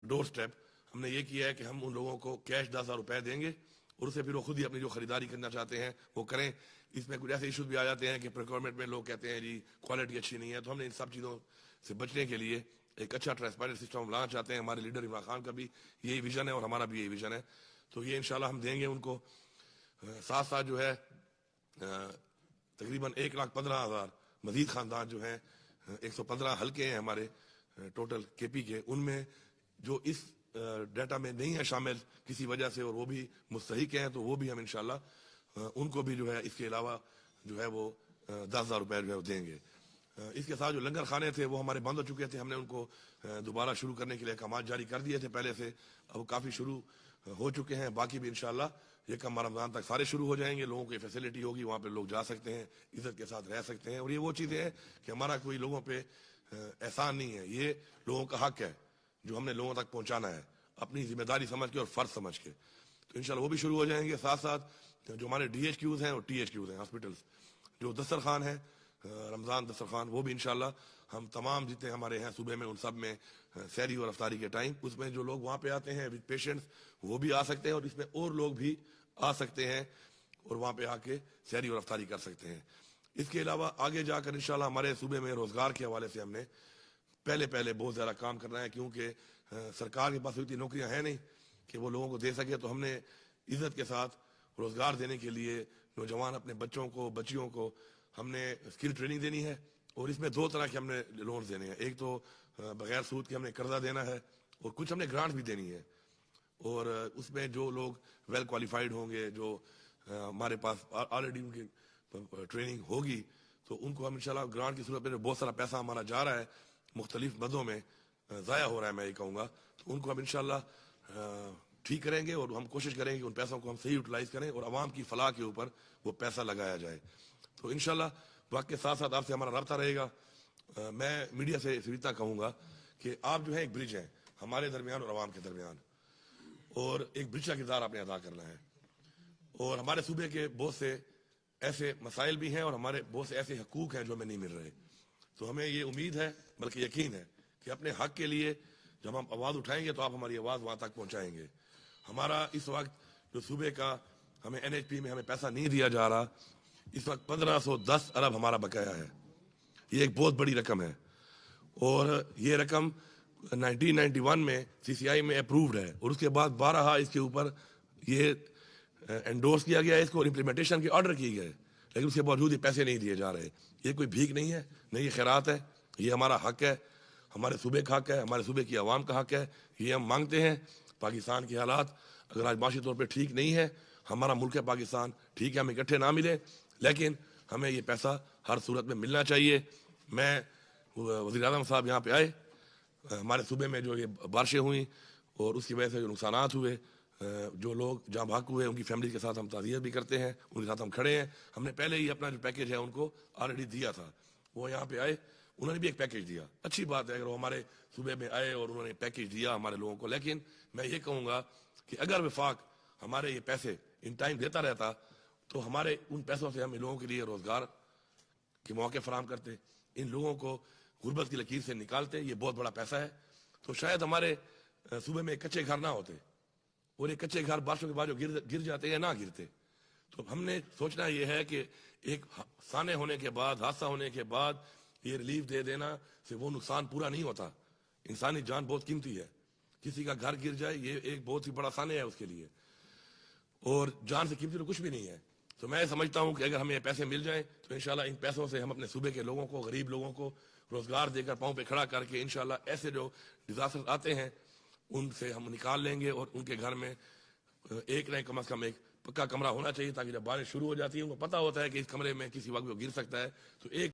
ڈور step ہم نے یہ کیا ہے کہ ہم ان لوگوں کو کیش 10,000 روپے دیں گے اور اسے پھر وہ خود ہی اپنی جو خریداری کرنا چاہتے ہیں وہ کریں. اس میں کچھ ایسے ایشوز بھی آ جاتے ہیں کہ پروکیورمنٹ میں لوگ کہتے ہیں جی کوالٹی اچھی نہیں ہے, تو ہم نے ان سب چیزوں سے بچنے کے لیے ایک اچھا ٹرانسپیرنٹ سسٹم ہم لانا چاہتے ہیں. ہمارے لیڈر عمران خان کا بھی یہی ویژن ہے اور ہمارا بھی یہی ویژن ہے, تو یہ انشاءاللہ ہم دیں گے ان کو. ساتھ ساتھ جو ہے تقریباً 1,15,000 مزید خاندان جو ہیں, 115 حلقے ہیں ہمارے ٹوٹل کے پی کے, ان میں جو اس ڈیٹا میں نہیں ہے شامل کسی وجہ سے اور وہ بھی مستحق ہیں, تو وہ بھی ہم انشاءاللہ ان کو بھی جو ہے اس کے علاوہ جو ہے وہ 10,000 روپے جو ہے وہ دیں گے. اس کے ساتھ جو لنگر خانے تھے وہ ہمارے بند ہو چکے تھے, ہم نے ان کو دوبارہ شروع کرنے کے لیے احکامات جاری کر دیے تھے پہلے سے, اب کافی شروع ہو چکے ہیں. باقی بھی انشاءاللہ یہ کم رمضان تک سارے شروع ہو جائیں گے. لوگوں کی فیسلٹی ہوگی, وہاں پہ لوگ جا سکتے ہیں, عزت کے ساتھ رہ سکتے ہیں. اور یہ وہ چیزیں ہیں کہ ہمارا کوئی لوگوں پہ احسان نہیں ہے, یہ لوگوں کا حق ہے جو ہم نے لوگوں تک پہنچانا ہے اپنی ذمہ داری سمجھ کے اور فرض سمجھ کے. تو انشاءاللہ وہ بھی شروع ہو جائیں گے. ساتھ ساتھ جو ہمارے ڈی ایچ کیوز ہیں اور ٹی ایچ کیوز ہیں, ہاسپٹلس, جو دسترخوان ہے رمضان دسترخوان, وہ بھی انشاءاللہ ہم تمام جتنے ہمارے ہیں صوبے میں ان سب میں سحری اور افطاری کے ٹائم اس میں جو لوگ وہاں پہ آتے ہیں وتھ پیشنٹس وہ بھی آ سکتے ہیں, اور اس میں اور لوگ بھی آ سکتے ہیں اور وہاں پہ آ کے سحری اور افطاری کر سکتے ہیں. اس کے علاوہ آگے جا کر انشاءاللہ ہمارے صوبے میں روزگار کے حوالے سے ہم نے پہلے بہت زیادہ کام کرنا ہے, کیونکہ سرکار کے پاس اتنی نوکریاں ہیں نہیں کہ وہ لوگوں کو دے سکے. تو ہم نے عزت کے ساتھ روزگار دینے کے لیے نوجوان اپنے بچوں کو بچیوں کو ہم نے اسکل ٹریننگ دینی ہے, اور اس میں 2 طرح کے ہم نے لونز دینے ہیں. ایک تو بغیر سود کے ہم نے قرضہ دینا ہے, اور کچھ ہم نے گرانٹ بھی دینی ہے. اور اس میں جو لوگ ویل کوالیفائڈ ہوں گے, جو ہمارے پاس آلریڈی ان کی ٹریننگ ہوگی, تو ان کو ہم انشاءاللہ گرانٹ کی صورت میں بہت سارا پیسہ ہمارا جا رہا ہے مختلف مدوں میں ضائع ہو رہا ہے میں یہ کہوں گا, تو ان کو ہم انشاءاللہ ٹھیک کریں گے, اور ہم کوشش کریں گے کہ ان پیسوں کو ہم صحیح یوٹیلائز کریں اور عوام کی فلاح کے اوپر وہ پیسہ لگایا جائے. تو انشاءاللہ وقت کے ساتھ ساتھ آپ سے ہمارا رابطہ رہے گا. میں میڈیا سے اتنا کہوں گا کہ آپ جو ہے ایک برج ہیں ہمارے درمیان اور عوام کے درمیان, اور ایک برج کا کردار آپ نے ادا کرنا ہے. اور ہمارے صوبے کے بہت سے ایسے مسائل بھی ہیں اور ہمارے بہت سے ایسے حقوق ہیں جو ہمیں نہیں مل رہے. تو ہمیں یہ امید ہے بلکہ یقین ہے کہ اپنے حق کے لیے جب ہم آواز اٹھائیں گے تو آپ ہماری آواز وہاں تک پہنچائیں گے. ہمارا اس وقت جو صوبے کا ہمیں این ایچ پی میں ہمیں پیسہ نہیں دیا جا رہا, اس وقت 1510 ارب ہمارا بقایا ہے. یہ ایک بہت بڑی رقم ہے, اور یہ رقم 1991 میں سی سی آئی میں اپرووڈ ہے, اور اس کے بعد 12 اس کے اوپر یہ انڈورس کیا گیا ہے, اس کو امپلیمنٹیشن کے آرڈر کیے گئے, لیکن اس کے باوجود یہ پیسے نہیں دیے جا رہے. یہ کوئی بھیک نہیں ہے, نہیں یہ خیرات ہے, یہ ہمارا حق ہے, ہمارے صوبے کا حق ہے, ہمارے صوبے کی عوام کا حق ہے. یہ ہم مانگتے ہیں. پاکستان کے حالات اگر آج معاشی طور پہ ٹھیک نہیں ہے, ہمارا ملک ہے پاکستان, ٹھیک ہے ہم اکٹھے نہ ملیں, لیکن ہمیں یہ پیسہ ہر صورت میں ملنا چاہیے. میں وزیر اعظم صاحب یہاں پہ آئے, ہمارے صوبے میں جو یہ بارشیں ہوئیں اور اس کی وجہ سے جو نقصانات ہوئے, جو لوگ جہاں بھاگ ہوئے ان کی فیملی کے ساتھ ہم تعزیت بھی کرتے ہیں, ان کے ساتھ ہم کھڑے ہیں. ہم نے پہلے ہی اپنا جو پیکیج ہے ان کو آلریڈی دیا تھا. وہ یہاں پہ آئے, انہوں نے بھی ایک پیکیج دیا. اچھی بات ہے اگر وہ ہمارے صوبے میں آئے اور انہوں نے پیکیج دیا ہمارے لوگوں کو, لیکن میں یہ کہوں گا کہ اگر وفاق ہمارے یہ پیسے ان ٹائم دیتا رہتا تو ہمارے ان پیسوں سے ہم ان لوگوں کے لیے روزگار کے موقع فراہم کرتے, ان لوگوں کو غربت کی لکیر سے نکالتے. یہ بہت بڑا پیسہ ہے. تو شاید ہمارے صوبے میں کچے گھر نہ ہوتے, اور یہ کچے گھر بارشوں کے بعد جو گر جاتے یا نہ گرتے. تو ہم نے سوچنا یہ ہے کہ ایک سانے ہونے کے بعد, حادثہ ہونے کے بعد یہ ریلیف دے دینا سے وہ نقصان پورا نہیں ہوتا. انسانی جان بہت قیمتی ہے, کسی کا گھر گر جائے یہ ایک بہت ہی بڑا سانے ہے اس کے لیے, اور جان سے قیمتی تو کچھ بھی نہیں ہے. تو میں سمجھتا ہوں کہ اگر ہمیں پیسے مل جائیں تو انشاءاللہ ان پیسوں سے ہم اپنے صوبے کے لوگوں کو, غریب لوگوں کو روزگار دے کر پاؤں پہ کھڑا کر کے انشاءاللہ ایسے جو ڈیزاسٹر آتے ہیں ان سے ہم نکال لیں گے, اور ان کے گھر میں ایک نہیں کم از کم ایک پکا کمرہ ہونا چاہیے, تاکہ جب بارش شروع ہو جاتی ہے ان کو پتہ ہوتا ہے کہ اس کمرے میں کسی وقت وہ گر سکتا ہے. تو ایک